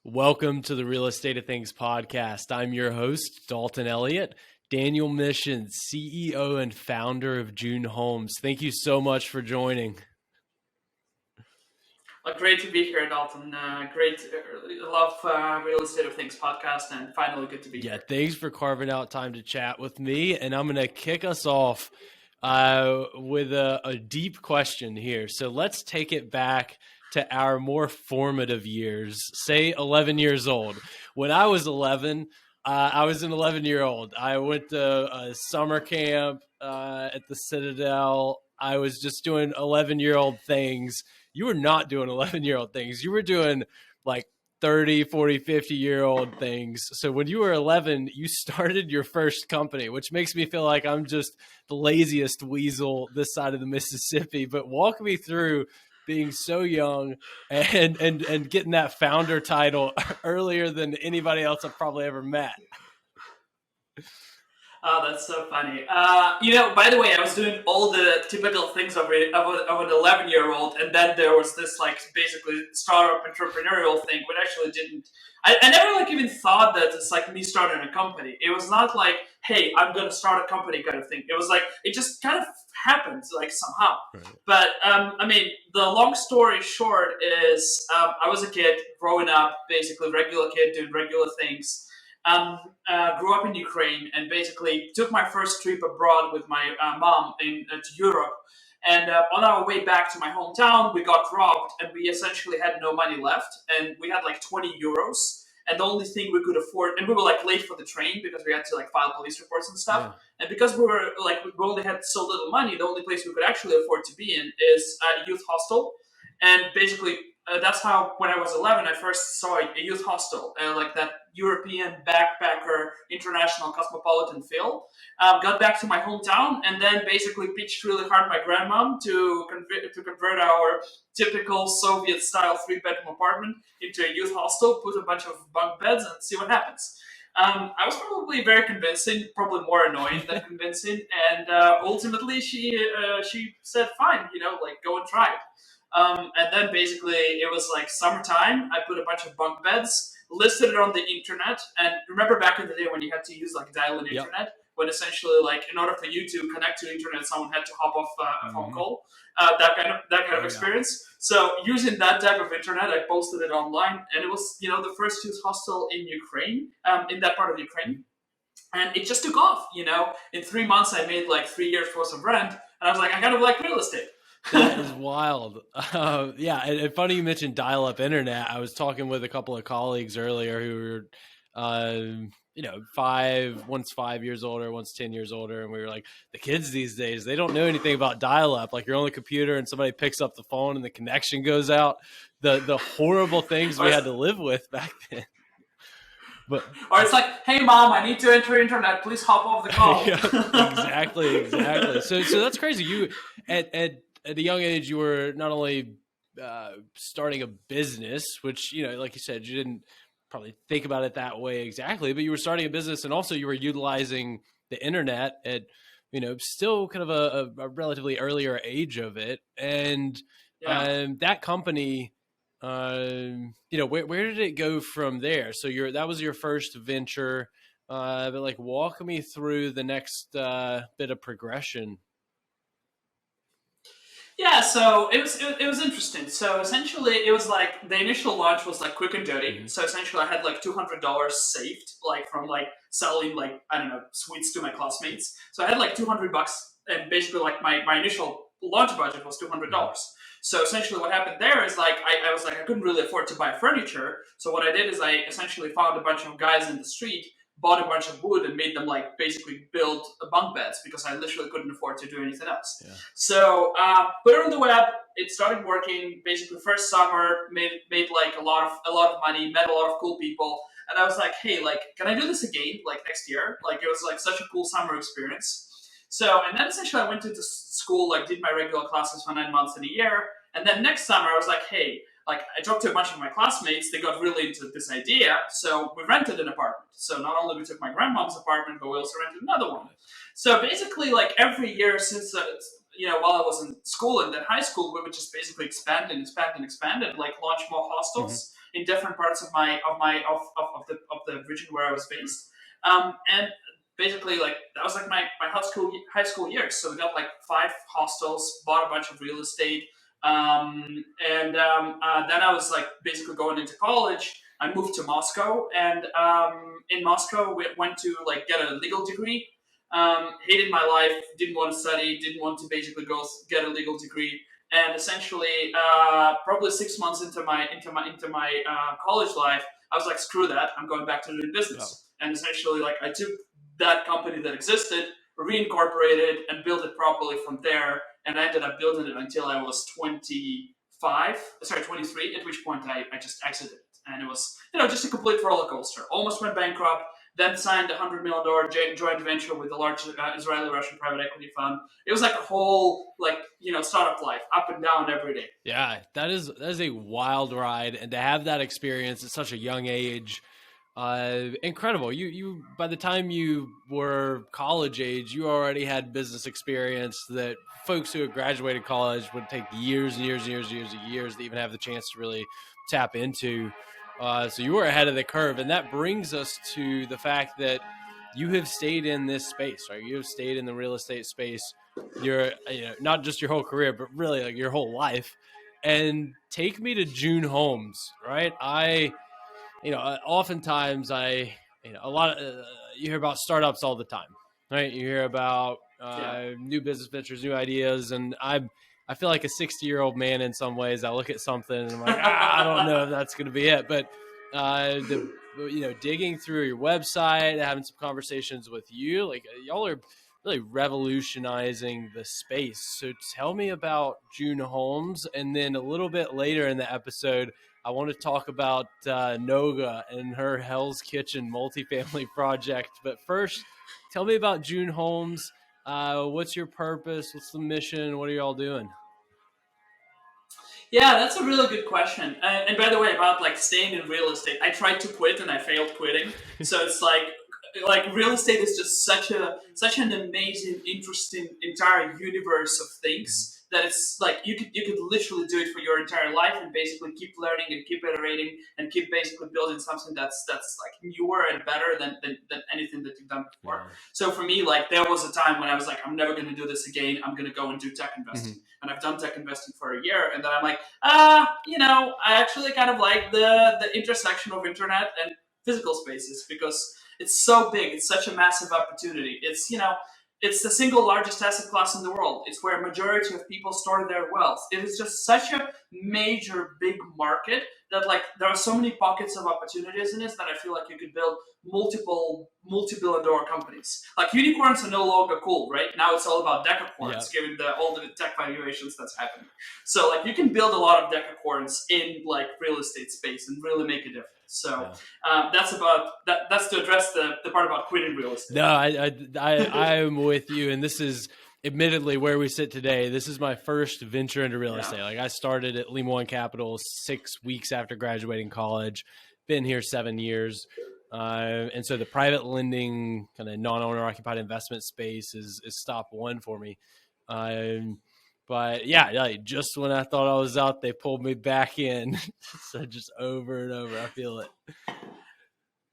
Welcome to the Real Estate of Things podcast. I'm your host, Dalton Elliott, Daniel Mishin, CEO and founder of June Homes. Thank you so much for joining. Great to be here, Dalton. Great. Love Real Estate of Things podcast, and finally good to be here. Thanks for carving out time to chat with me. And I'm going to kick us off with a deep question here. So let's take it back to our more formative years, say 11 years old. When I was 11, I was an 11-year-old. I went to a summer camp at the Citadel. I was just doing 11-year-old things. You were not doing 11-year-old things. You were doing like 30, 40, 50-year-old things. So when you were 11, you started your first company, which makes me feel like I'm just the laziest weasel this side of the Mississippi. But walk me through being so young and getting that founder title earlier than anybody else I've probably ever met. Oh, that's so funny. By the way, I was doing all the typical things of an 11-year-old, and then there was this basically startup entrepreneurial thing, but actually didn't. I never even thought that it's like me starting a company. It was not like, hey, I'm going to start a company kind of thing. It was like, it just kind of happened somehow. Right. But the long story short is I was a kid growing up, basically regular kid doing regular things. Grew up in Ukraine and basically took my first trip abroad with my mom to Europe. And on our way back to my hometown, we got robbed and we essentially had no money left. And we had 20 euros. And the only thing we could afford, and we were late for the train because we had to file police reports and stuff. Yeah. And because we were we only had so little money, the only place we could actually afford to be in is a youth hostel. And basically, that's how, when I was 11, I first saw a youth hostel, that European backpacker, international cosmopolitan feel. Got back to my hometown and then basically pitched really hard my grandmom to convert our typical Soviet-style 3-bedroom apartment into a youth hostel, put a bunch of bunk beds, and see what happens. I was probably very convincing, probably more annoying than convincing, and ultimately she said, fine, go and try it. And then basically it was summertime. I put a bunch of bunk beds, listed it on the internet. And remember back in the day when you had to use dial-in internet, when essentially in order for you to connect to the internet, someone had to hop off a phone call. That kind of experience. So using that type of internet, I posted it online, and it was the first youth hostel in Ukraine, in that part of Ukraine. And it just took off. In 3 months I made 3 years worth of rent, and I was like, I kind of like real estate. That is wild. And funny you mentioned dial-up internet. I was talking with a couple of colleagues earlier who were, one's 5 years older, one's 10 years older. And we were like, the kids these days, they don't know anything about dial-up. You're on the computer and somebody picks up the phone and the connection goes out. The horrible things we had to live with back then. Or it's like, hey mom, I need to enter internet. Please hop off the call. Yeah, exactly. So that's crazy. You at a young age, you were not only starting a business, which, like you said, you didn't probably think about it that way exactly, but you were starting a business, and also you were utilizing the internet at, still kind of a relatively earlier age of it. And that company, where did it go from there? So that was your first venture, but walk me through the next bit of progression. Yeah, so it was interesting. So essentially, it was the initial launch was quick and dirty. Mm-hmm. So essentially, I had $200 saved, from selling I don't know, sweets to my classmates. So I had $200, and basically my initial launch budget was $200. Mm-hmm. So essentially, what happened there is I was I couldn't really afford to buy furniture. So what I did is I essentially found a bunch of guys in the street, bought a bunch of wood, and made them basically build bunk beds because I literally couldn't afford to do anything else. Yeah. So put it on the web. It started working. Basically, first summer made a lot of money. Met a lot of cool people, and I was like, hey, can I do this again next year? It was such a cool summer experience. So, and then essentially I went into school, did my regular classes for 9 months in a year, and then next summer I was like, hey. I talked to a bunch of my classmates, they got really into this idea, so we rented an apartment. So not only we took my grandmom's apartment, but we also rented another one. So basically, every year since, while I was in school and then high school, we would just basically expand and launch more hostels. Mm-hmm. in different parts of the region where I was based. And basically, like that was like my high school years. So we got like 5 hostels, bought a bunch of real estate, and then I was like basically going into college. I moved to Moscow, and in Moscow, we went to like get a legal degree. Hated my life, didn't want to study, didn't want to basically go get a legal degree, and essentially, probably 6 months into my college life, I was like, screw that, I'm going back to doing Oh, business. And essentially, like I took that company that existed, reincorporated, and built it properly from there. And I ended up building it until I was 23, at which point I just exited it. And it was, just a complete roller coaster. Almost went bankrupt, then signed a $100 million joint venture with a large Israeli-Russian private equity fund. It was like a whole, like, startup life, up and down every day. yeah, that is a wild ride, and to have that experience at such a young age, incredible. You by the time you were college age, you already had business experience that folks who had graduated college would take years and years and years and years and years to even have the chance to really tap into. So you were ahead of the curve, and that brings us to the fact that you have stayed in this space, right? You have stayed in the real estate space. Not just your whole career, but really like your whole life. And take me to June Holmes, right? Oftentimes a lot of, you hear about startups all the time, right? You hear about Yeah. new business ventures, new ideas. And I feel like a 60-year-old man in some ways. I look at something and I'm like, I don't know if that's going to be it. But digging through your website, having some conversations with you, like y'all are really revolutionizing the space. So tell me about June Holmes. And then a little bit later in the episode, I want to talk about Noga and her Hell's Kitchen multifamily project. But first, tell me about June Holmes. What's your purpose? What's the mission? What are y'all doing? Yeah, that's a really good question. And by the way, about like staying in real estate, I tried to quit and I failed quitting. So it's like real estate is just such an amazing, interesting entire universe of things that it's like you could literally do it for your entire life and basically keep learning and keep iterating and keep basically building something that's like newer and better than anything that you've done before. Yeah. So for me, like there was a time when I was like, I'm never going to do this again. I'm going to go and do tech investing. And I've done tech investing for a year, and then I'm like, I actually kind of like the intersection of internet and physical spaces because it's so big. It's such a massive opportunity. It's the single largest asset class in the world. It's where a majority of people store their wealth. It is just such a major, big market that like there are so many pockets of opportunities in it that I feel like you could build multiple multi-billion-dollar companies. Like unicorns are no longer cool, right? Now it's all about decacorns, Yeah. given all the tech valuations that's happening. So like you can build a lot of decacorns in like real estate space and really make a difference. So Yeah. that's about that. That's to address the part about quitting real estate. No, I'm with you, and this is admittedly where we sit today. This is my first venture into real Yeah. estate. Like I started at Lima One Capital 6 weeks after graduating college. Been here 7 years, and so the private lending kind of non-owner occupied investment space is stop one for me. But yeah, like just when I thought I was out, they pulled me back in. So just over and over, I feel it.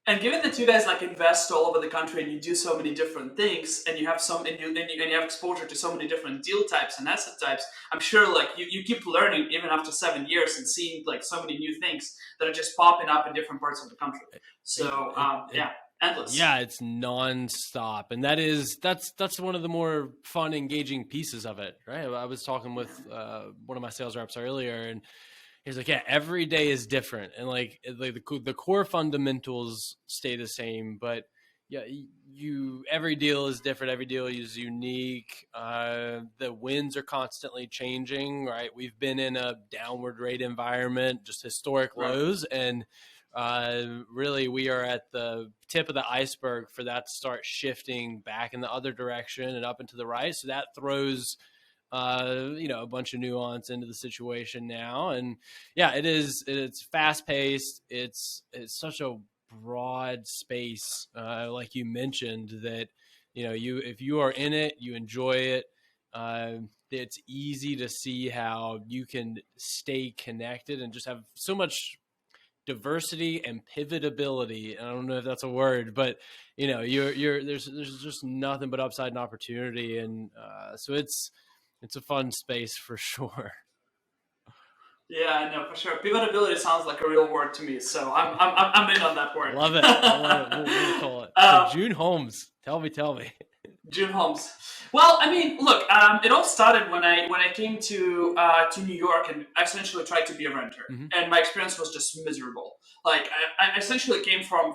And given that you guys like invest all over the country and you do so many different things, and you have and you have exposure to so many different deal types and asset types, I'm sure like you keep learning even after 7 years and seeing like so many new things that are just popping up in different parts of the country. So yeah, endless. Yeah, it's nonstop, and that's one of the more fun, engaging pieces of it, right? I was talking with one of my sales reps earlier, and he's like, "Yeah, every day is different, and like the core fundamentals stay the same, but yeah, you every deal is different, every deal is unique. The winds are constantly changing, right? We've been in a downward rate environment, just historic Right. lows, and really we are at the tip of the iceberg for that to start shifting back in the other direction and up into the right. So that throws a bunch of nuance into the situation now. And yeah, it's fast paced. It's such a broad space, like you mentioned, that if you are in it, you enjoy it. It's easy to see how you can stay connected and just have so much diversity and pivotability. I don't know if that's a word, but there's just nothing but upside and opportunity, and so it's a fun space for sure. Yeah, I know for sure. Pivotability sounds like a real word to me, so I'm in on that word. Love it. I love it. We'll call it. So uh, June Holmes, tell me. June Holmes. Well, I mean, look, it all started when I came to New York and I essentially tried to be a renter, Mm-hmm. and my experience was just miserable. Like I essentially came from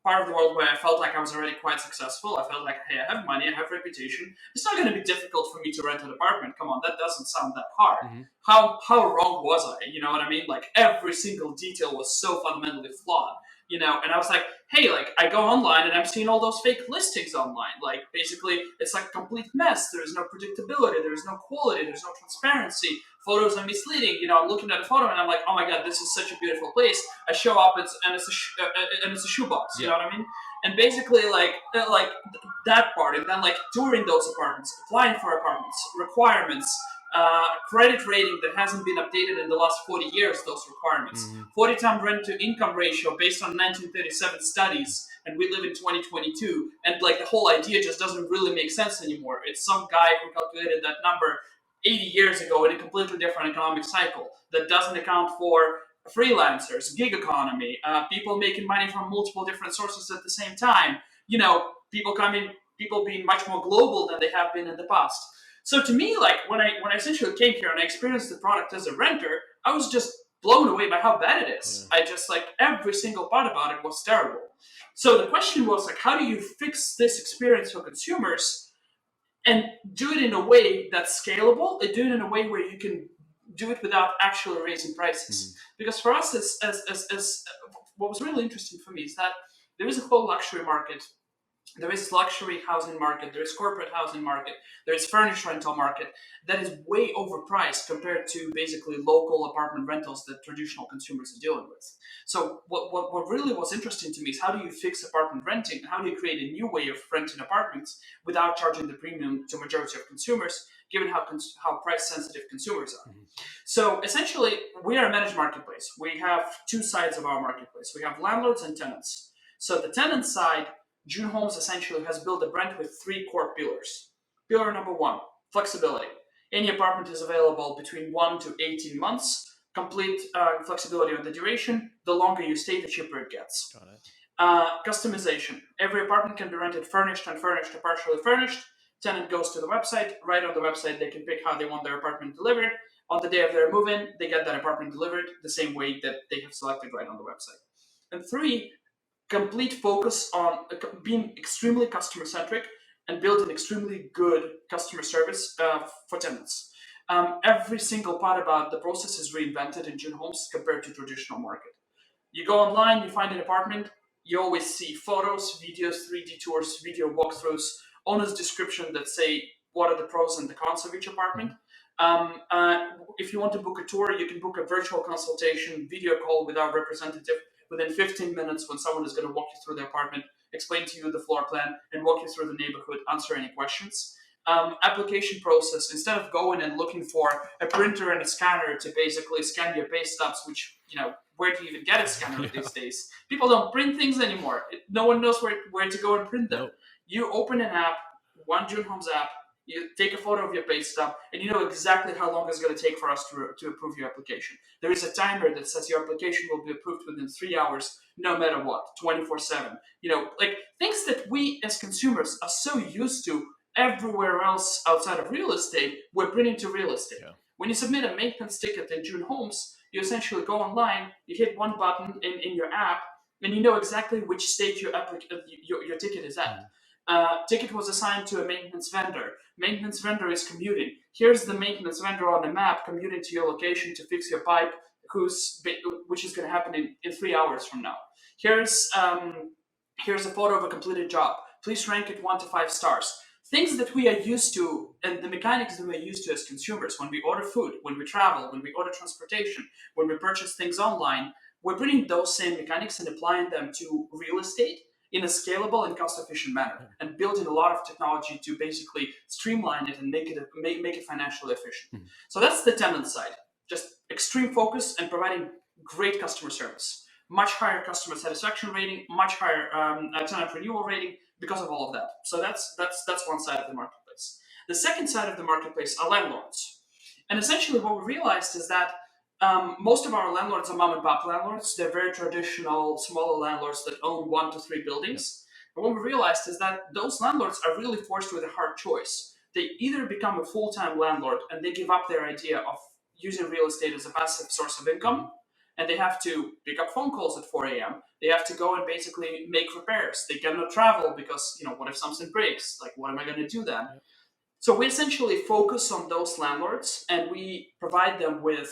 part of the world where I felt like I was already quite successful. I felt like, hey, I have money, I have reputation. It's not going to be difficult for me to rent an apartment. Come on, that doesn't sound that hard. Mm-hmm. How wrong was I? You know what I mean? Like every single detail was so fundamentally flawed. And I was like, hey, like I go online and I'm seeing all those fake listings online. Like basically, it's like a complete mess. There is no predictability. There is no quality. There's no transparency. Photos are misleading. I'm looking at a photo and I'm like, oh my god, this is such a beautiful place. I show up, and it's a shoebox. Yeah. You know what I mean? And basically, like that part, and then like touring those apartments, applying for apartments, requirements. Credit rating that hasn't been updated in the last 40 years, those requirements. Mm-hmm. 40-time rent to income ratio based on 1937 studies, and we live in 2022, and like the whole idea just doesn't really make sense anymore. It's some guy who calculated that number 80 years ago in a completely different economic cycle that doesn't account for freelancers, gig economy, people making money from multiple different sources at the same time, people being much more global than they have been in the past. So to me, like when I essentially came here and I experienced the product as a renter, I was just blown away by how bad it is. Yeah. I just like every single part about it was terrible. So the question was like, how do you fix this experience for consumers and do it in a way that's scalable, and do it in a way where you can do it without actually raising prices? Because for us, as what was really interesting for me is that there is a whole luxury market. There is luxury housing market, there is corporate housing market, there is furnished rental market that is way overpriced compared to basically local apartment rentals that traditional consumers are dealing with. So what really was interesting to me is how do you fix apartment renting? How do you create a new way of renting apartments without charging the premium to majority of consumers, given how price sensitive consumers are? So essentially, we are a managed marketplace. We have two sides of our marketplace. We have landlords and tenants. So the tenant side, June Homes essentially has built a brand with three core pillars. Pillar number one, flexibility. Any apartment is available between 1 to 18 months. Complete flexibility on the duration. The longer you stay, the cheaper it gets. Got it. Customization. Every apartment can be rented furnished, unfurnished, or partially furnished. Tenant goes to the website. Right on the website, they can pick how they want their apartment delivered. On the day of their move-in, they get that apartment delivered the same way that they have selected right on the website. And three, complete focus on being extremely customer centric and building extremely good customer service for tenants. Every single part about the process is reinvented in June Homes compared to traditional market. You go online, you find an apartment, you always see photos, videos, 3D tours, video walkthroughs, owner's description that say what are the pros and the cons of each apartment. If you want to book a tour, you can book a virtual consultation, video call with our representative within 15 minutes when someone is going to walk you through the apartment, explain to you the floor plan, and walk you through the neighborhood, answer any questions. Application process, instead of going and looking for a printer and a scanner to basically scan your pay stubs, which, where do you even get a scanner these days? People don't print things anymore. No one knows where to go and print them. Nope. You open an app, one June Homes app, you take a photo of your pay stub, and you know exactly how long it's going to take for us to approve your application. There is a timer that says your application will be approved within 3 hours, no matter what, 24/7. Like things that we as consumers are so used to everywhere else outside of real estate, we're bringing to real estate. Yeah. When you submit a maintenance ticket in June Homes, you essentially go online, you hit one button in your app, and you know exactly which state your ticket is at. Ticket was assigned to a maintenance vendor. Maintenance vendor is commuting. Here's the maintenance vendor on the map commuting to your location to fix your pipe, which is going to happen in 3 hours from now. Here's a photo of a completed job. Please rank it 1 to 5 stars. Things that we are used to, and the mechanics that we're used to as consumers, when we order food, when we travel, when we order transportation, when we purchase things online, we're bringing those same mechanics and applying them to real estate in a scalable and cost-efficient manner, and building a lot of technology to basically streamline it and make it financially efficient. So that's the tenant side, just extreme focus and providing great customer service. much higher customer satisfaction rating, much higher tenant renewal rating because of all of that. So that's one side of the marketplace. The second side of the marketplace are landlords. And essentially what we realized is that most of our landlords are mom and pop landlords. They're very traditional, smaller landlords that own 1 to 3 buildings. And what we realized is that those landlords are really forced with a hard choice. They either become a full-time landlord and they give up their idea of using real estate as a passive source of income, and they have to pick up phone calls at 4 a.m. They have to go and basically make repairs. They cannot travel because, what if something breaks? Like, what am I going to do then? Yep. So we essentially focus on those landlords, and we provide them with,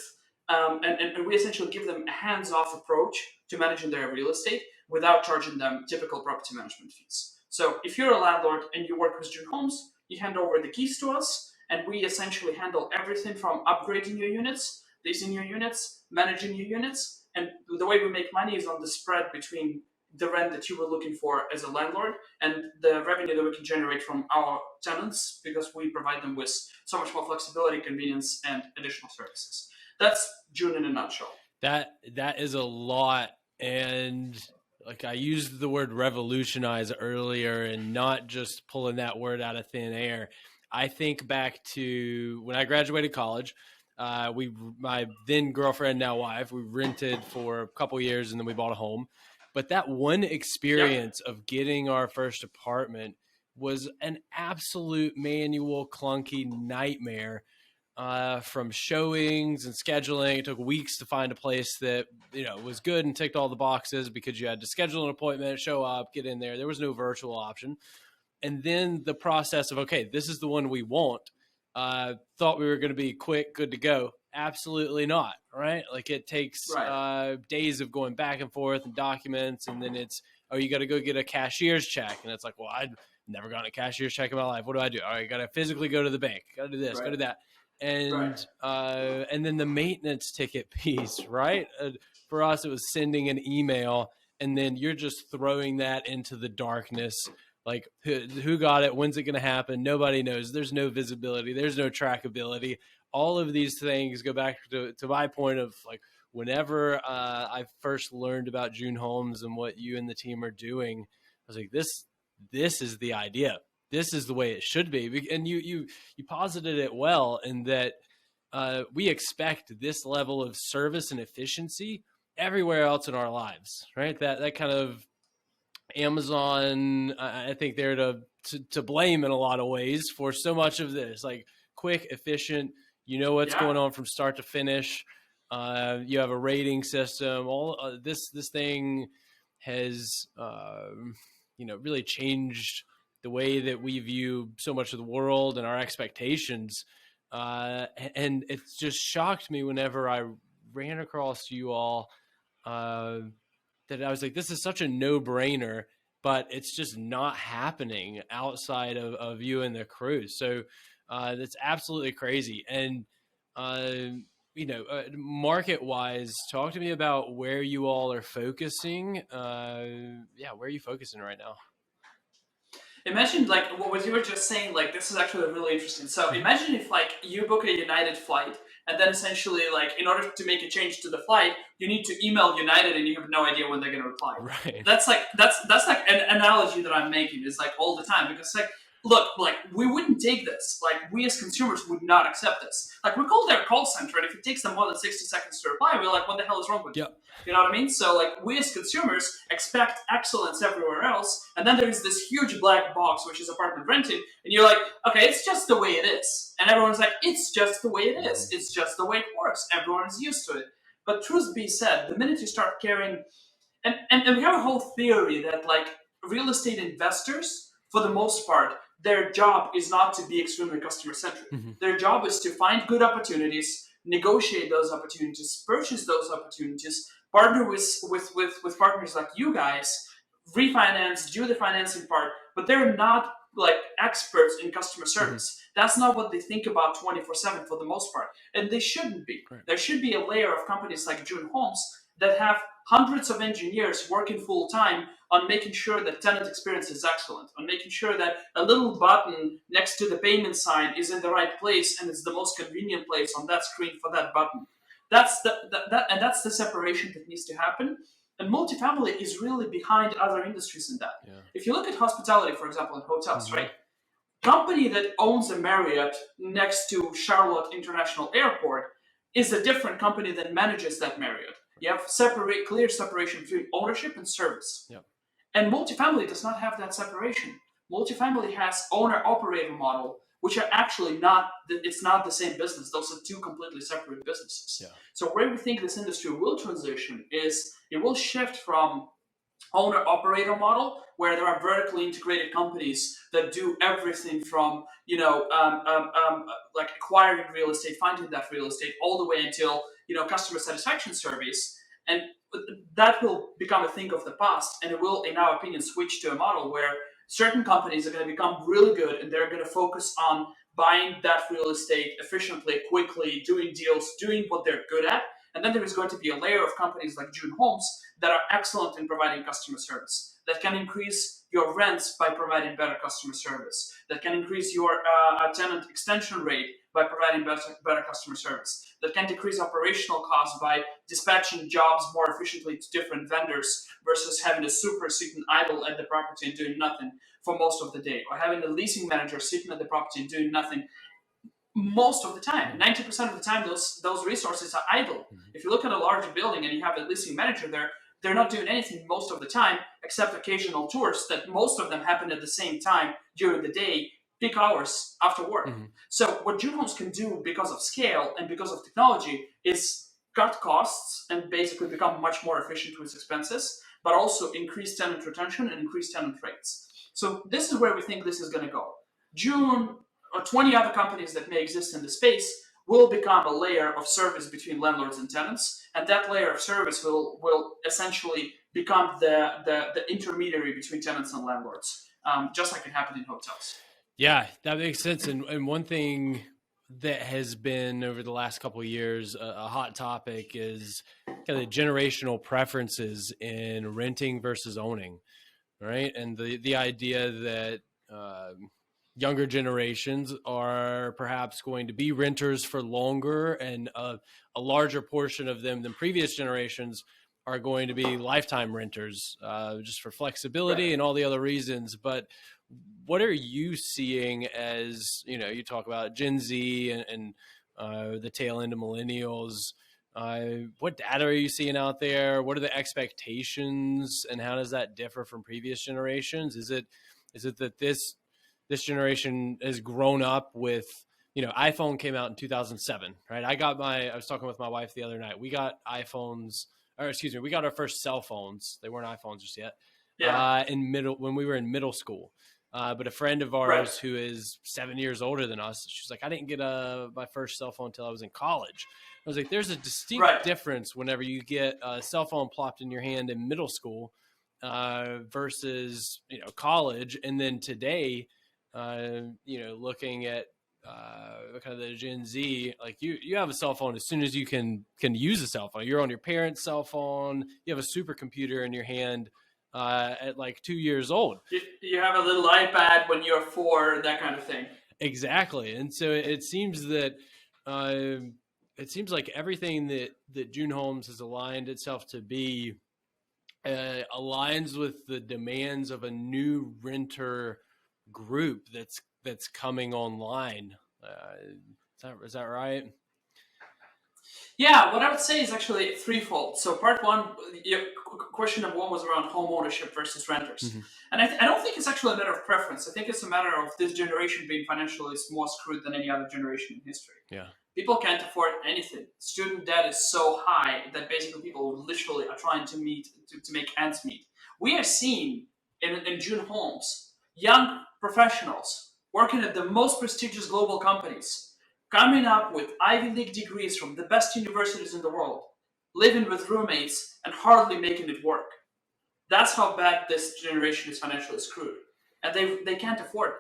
and we essentially give them a hands-off approach to managing their real estate without charging them typical property management fees. So if you're a landlord and you work with June Homes, you hand over the keys to us, and we essentially handle everything from upgrading your units, leasing your units, managing your units. And the way we make money is on the spread between the rent that you were looking for as a landlord and the revenue that we can generate from our tenants, because we provide them with so much more flexibility, convenience, and additional services. That's June in a nutshell. That is a lot. And like, I used the word revolutionize earlier, and not just pulling that word out of thin air. I think back to when I graduated college. My then girlfriend, now wife, we rented for a couple years and then we bought a home. But that one experience of getting our first apartment was an absolute manual, clunky nightmare. From showings and scheduling, it took weeks to find a place that was good and ticked all the boxes, because you had to schedule an appointment, show up, get in there. There was no virtual option. And then the process of, okay, this is the one we want. Thought we were going to be quick, good to go. Absolutely not, right? Like, it takes days of going back and forth and documents, and then it's, oh, you got to go get a cashier's check. And it's like, well, I'd never gotten a cashier's check in my life. What do I do? All right, got to physically go to the bank. Got to do this, got to do that. And then the maintenance ticket piece, right? For us, it was sending an email, and then you're just throwing that into the darkness. Like, who got it? When's it going to happen? Nobody knows. There's no visibility. There's no trackability. All of these things go back to my point of, like, whenever I first learned about June Homes and what you and the team are doing, I was like, this is the idea. This is the way it should be. And you posited it well, in that we expect this level of service and efficiency everywhere else in our lives, right? That kind of Amazon, I think they're to blame in a lot of ways for so much of this. Like, quick, efficient, what's going on from start to finish. You have a rating system. All this thing has really changed the way that we view so much of the world and our expectations. And it's just shocked me whenever I ran across you all, that I was like, this is such a no-brainer, but it's just not happening outside of you and the crew. So that's absolutely crazy. And, market-wise, talk to me about where you all are focusing. Where are you focusing right now? Imagine, like, what you were just saying, like, this is actually really interesting. So imagine if, like, you book a United flight, and then essentially, like, in order to make a change to the flight, you need to email United, and you have no idea when they're going to reply. Right. That's like an analogy that I'm making, is like all the time, because, like, look, like, we wouldn't take this. Like, we as consumers would not accept this. Like, we call their call center, and if it takes them more than 60 seconds to reply, we're like, what the hell is wrong with you? You know what I mean? So, like, we as consumers expect excellence everywhere else, and then there is this huge black box, which is apartment renting, and you're like, okay, it's just the way it is. And everyone's like, it's just the way it is. It's just the way it works. Everyone is used to it. But truth be said, the minute you start caring, and we have a whole theory that, like, real estate investors, for the most part, their job is not to be extremely customer centric. Their job is to find good opportunities, negotiate those opportunities, purchase those opportunities, partner with partners like you guys, refinance, do the financing part, but they're not, like, experts in customer service. That's not what they think about 24/7 for the most part, and they shouldn't be. Right. There should be a layer of companies like June Homes that have hundreds of engineers working full time on making sure that tenant experience is excellent, on making sure that a little button next to the payment sign is in the right place and it's the most convenient place on that screen for that button. That's the separation that needs to happen. And multifamily is really behind other industries in that. Yeah. If you look at hospitality, for example, and hotels, Mhm. right? Company that owns a Marriott next to Charlotte International Airport is a different company that manages that Marriott. You have clear separation between ownership and service. Yep. And multifamily does not have that separation. Multifamily has owner-operator model, which are actually not, it's not the same business. Those are two completely separate businesses. Yeah. So where we think this industry will transition is it will shift from owner-operator model, where there are vertically integrated companies that do everything from like acquiring real estate, finding that real estate, all the way until customer satisfaction surveys, and that will become a thing of the past, and it will, in our opinion, switch to a model where certain companies are going to become really good, and they're going to focus on buying that real estate efficiently, quickly, doing deals, doing what they're good at. And then there is going to be a layer of companies like June Homes that are excellent in providing customer service, that can increase your rents by providing better customer service, that can increase your tenant extension rate by providing better customer service, that can decrease operational costs by dispatching jobs more efficiently to different vendors versus having a super sitting idle at the property and doing nothing for most of the day, or having a leasing manager sitting at the property and doing nothing most of the time. 90% of the time, those resources are idle. If you look at a larger building and you have a leasing manager there, they're not doing anything most of the time except occasional tours that most of them happen at the same time during the day, peak hours after work. So what June Homes can do because of scale and because of technology is cut costs and basically become much more efficient with expenses, but also increase tenant retention and increase tenant rates. So this is where we think this is going to go. June or 20 other companies that may exist in the space will become a layer of service between landlords and tenants, and that layer of service will essentially become the intermediary between tenants and landlords, just like it happened in hotels. Yeah, that makes sense. And one thing that has been over the last couple of years a hot topic is kind of generational preferences in renting versus owning, right? And the idea that younger generations are perhaps going to be renters for longer, and a larger portion of them than previous generations are going to be lifetime renters, just for flexibility and all the other reasons. But what are you seeing as, you talk about Gen Z and the tail end of millennials? What data are you seeing out there? What are the expectations, and how does that differ from previous generations? Is it that this generation has grown up with, iPhone came out in 2007, right? I was talking with my wife the other night. We got iPhones, or excuse me, we got our first cell phones. They weren't iPhones just yet. Yeah. When we were in middle school. But a friend of ours who is 7 years older than us, she's like, I didn't get my first cell phone until I was in college. I was like, there's a distinct difference whenever you get a cell phone plopped in your hand in middle school versus, college. And then today, looking at kind of the Gen Z, like you have a cell phone as soon as you can use a cell phone. You're on your parents' cell phone. You have a supercomputer in your hand at like 2 years old. You have a little iPad when you're 4, that kind of thing. Exactly. And so it seems that it seems like everything that June Homes has aligned itself to be aligns with the demands of a new renter group that's coming online. Is that right? Yeah, what I would say is actually threefold. So part one, your question number one was around home ownership versus renters. And I don't think it's actually a matter of preference. I think it's a matter of this generation being financially more screwed than any other generation in history. Yeah. People can't afford anything. Student debt is so high that basically people literally are trying to make ends meet. We are seeing in June Homes young professionals working at the most prestigious global companies, coming up with Ivy League degrees from the best universities in the world, living with roommates and hardly making it work. That's how bad this generation is financially screwed, and they can't afford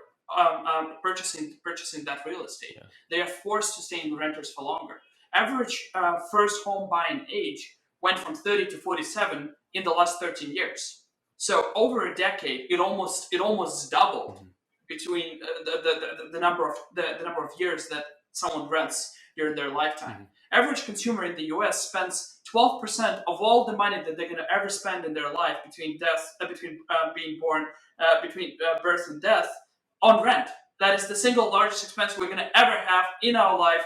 purchasing that real estate. Yeah. They are forced to stay in renters for longer. Average first home buying age went from 30 to 47 in the last 13 years. So over a decade, it almost doubled between the number of years that someone rents during their lifetime. Average consumer in the US spends 12% of all the money that they're going to ever spend in their life between being born, between birth and death on rent. That is the single largest expense we're going to ever have in our life,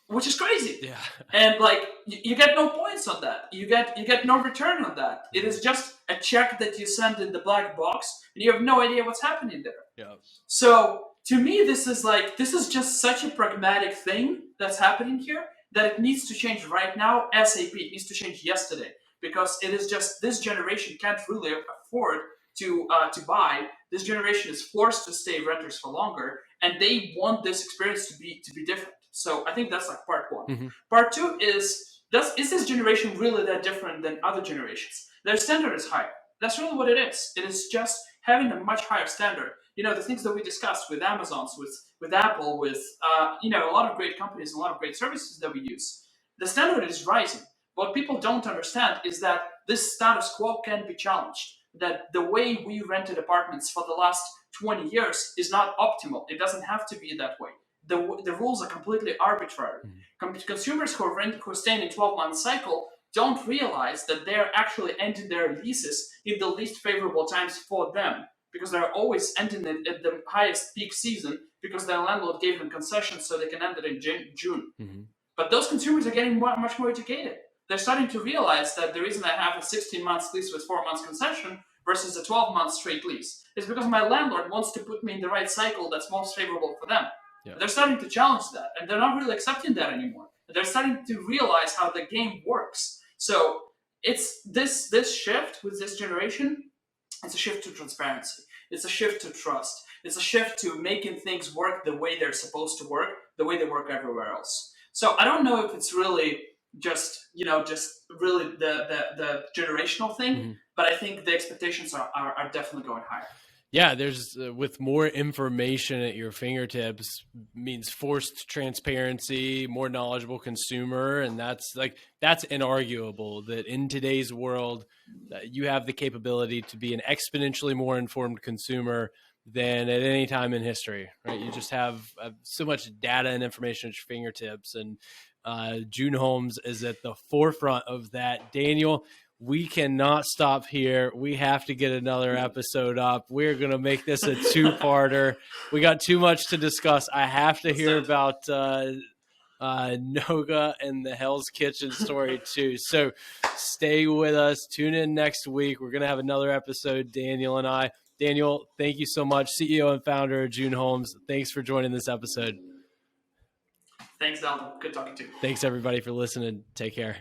which is crazy. Yeah. And like you get no points on that. You get no return on that. It is just a check that you send in the black box, and you have no idea what's happening there. Yeah. So to me, this is just such a pragmatic thing that's happening here that it needs to change right now, ASAP. It needs to change yesterday, because it is just this generation can't really afford to buy. This generation is forced to stay renters for longer, and they want this experience to be different. So I think that's like part one. Mm-hmm. Part two is this generation really that different than other generations? Their standard is higher. That's really what it is. It is just having a much higher standard. You know, the things that we discussed with Amazon's, with Apple, with a lot of great companies, a lot of great services that we use. The standard is rising. What people don't understand is that this status quo can be challenged. That the way we rented apartments for the last 20 years is not optimal. It doesn't have to be that way. The rules are completely arbitrary. Consumers who are staying in 12-month cycle don't realize that they're actually ending their leases in the least favorable times for them, because they're always ending it at the highest peak season because their landlord gave them concessions so they can end it in June. Mm-hmm. But those consumers are getting much more educated. They're starting to realize that the reason I have a 16-month lease with 4 months concession versus a 12-month straight lease is because my landlord wants to put me in the right cycle that's most favorable for them. Yeah. They're starting to challenge that, and they're not really accepting that anymore. They're starting to realize how the game works. So it's this shift with this generation. It's a shift to transparency. It's a shift to trust. It's a shift to making things work the way they're supposed to work, the way they work everywhere else. So I don't know if it's really just really the generational thing, mm-hmm. but I think the expectations are definitely going higher. Yeah, there's with more information at your fingertips means forced transparency, more knowledgeable consumer, and that's inarguable that in today's world you have the capability to be an exponentially more informed consumer than at any time in history, right? You just have so much data and information at your fingertips, and June Homes is at the forefront of that. Daniel, we cannot stop here. We have to get another episode up. We're going to make this a two-parter. We got too much to discuss. I have to hear about Noga and the Hell's Kitchen story too. So stay with us. Tune in next week. We're going to have another episode, Daniel and I. Daniel, thank you so much. CEO and founder of June Homes. Thanks for joining this episode. Thanks, Dalton. Good talking to you. Thanks, everybody, for listening. Take care.